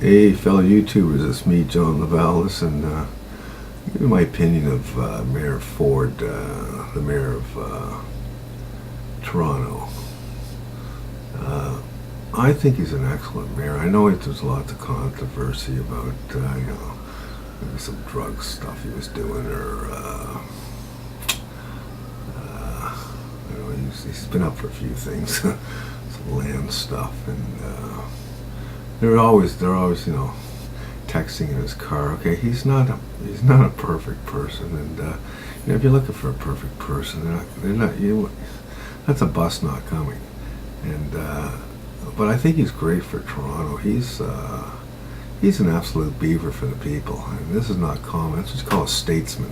Hey, fellow YouTubers, it's me, John Lavallis, and give you my opinion of Mayor Ford, the mayor of Toronto. I think he's an excellent mayor. I know there's lots of controversy about, maybe some drug stuff he was doing, or he's been up for a few things, some land stuff, and they're always, texting in his car. Okay, he's not a perfect person, and if you're looking for a perfect person, they're not. That's a bus not coming, and but I think he's great for Toronto. He's an absolute beaver for the people, and this is not common. That's what's called a statesman.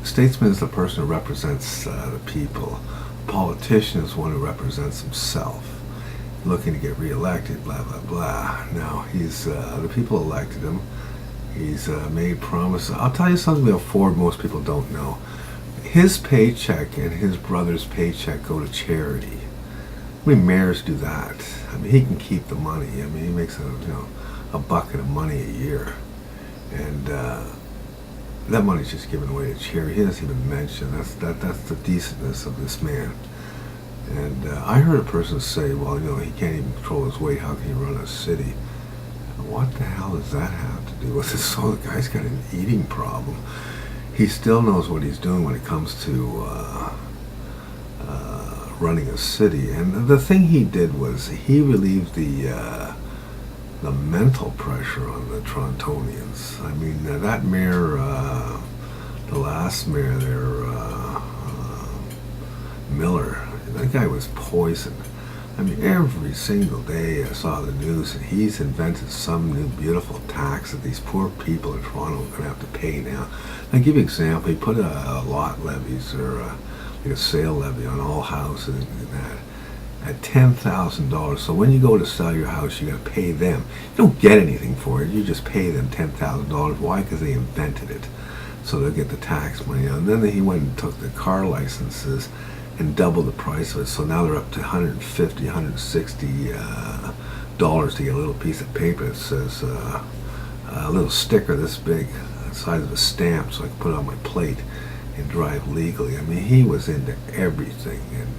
A statesman is the person who represents the people. A politician is one who represents himself, looking to get re-elected, blah blah blah. Now he's the people elected him. He's made promises. I'll tell you something about Ford most people don't know. His paycheck and his brother's paycheck go to charity. How many mayors do that? I mean, he can keep the money. I mean, he makes a bucket of money a year, and that money's just given away to charity. He doesn't even mention that's the decentness of this man. And I heard a person say, well, he can't even control his weight. How can he run a city? What the hell does that have to do with it? So the guy's got an eating problem. He still knows what he's doing when it comes to running a city. And the thing he did was he relieved the mental pressure on the Torontonians. I mean, that mayor, the last mayor there, Miller, that guy was poisoned. I mean, every single day I saw the news, and he's invented some new beautiful tax that these poor people in Toronto are going to have to pay now. I'll give you an example. He put a lot levies, or like a sale levy on all houses and that at $10,000. So when you go to sell your house, you got to pay them. You don't get anything for it. You just pay them $10,000. Why? Because they invented it. So they'll get the tax money. And then he went and took the car licenses and double the price of it. So now they're up to $150, $160 to get a little piece of paper that says a little sticker this big, the size of a stamp, so I can put it on my plate and drive legally. I mean, he was into everything, and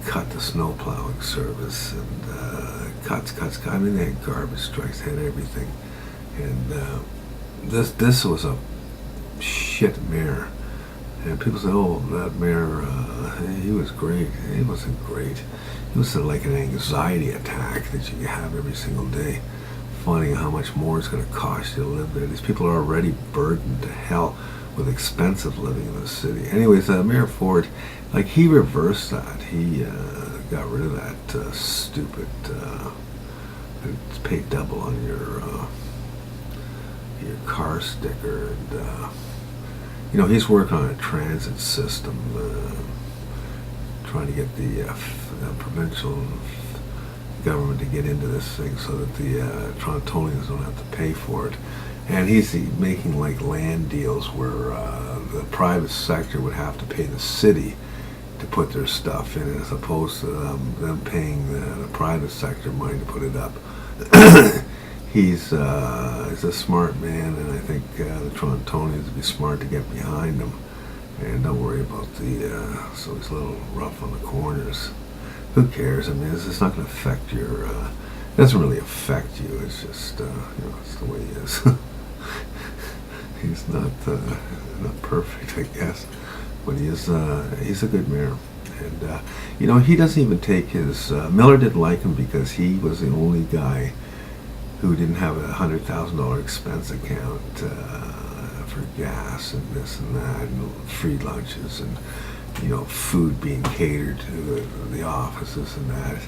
cut the snow plowing service, and cuts. I mean, they had garbage strikes, they had everything, and this was a shit mayor. And people say, oh, that mayor, he was great. He wasn't great. It was like an anxiety attack that you have every single day, finding how much more it's going to cost you to live there. These people are already burdened to hell with expensive living in the city. Anyways, Mayor Ford, he reversed that. He got rid of that stupid, it's paid double on your car sticker, and he's working on a transit system, trying to get the provincial government to get into this thing so that the Torontonians don't have to pay for it. And he's making land deals where the private sector would have to pay the city to put their stuff in, as opposed to them paying the private sector money to put it up. He's a smart man, and I think the Torontonians would be smart to get behind him, and don't worry about so he's a little rough on the corners. Who cares? I mean, it's not going to affect your, it doesn't really affect you. It's just, it's the way he is. He's not perfect, I guess, but he's a good mayor. And, he doesn't even take his, Miller didn't like him because he was the only guy who didn't have a $100,000 expense account for gas and this and that, and free lunches, and food being catered to the offices and that.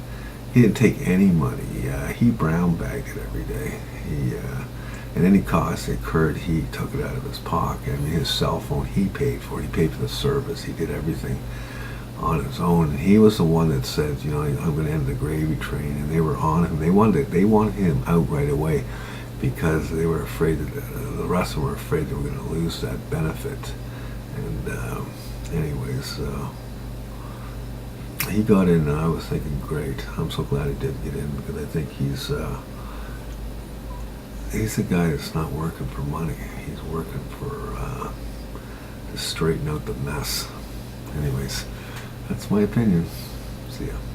He didn't take any money. He brown bagged it every day. And any costs incurred, he took it out of his pocket. I mean, his cell phone, he paid for it. He paid for the service. He did everything on his own. And he was the one that said, I'm going to end the gravy train. And they were on him. They wanted him out right away because they were afraid that the rest of them were afraid they were going to lose that benefit. And anyways, he got in, and I was thinking, great. I'm so glad he did get in, because I think he's he's a guy that's not working for money. He's working for to straighten out the mess. Anyways, that's my opinion. See ya.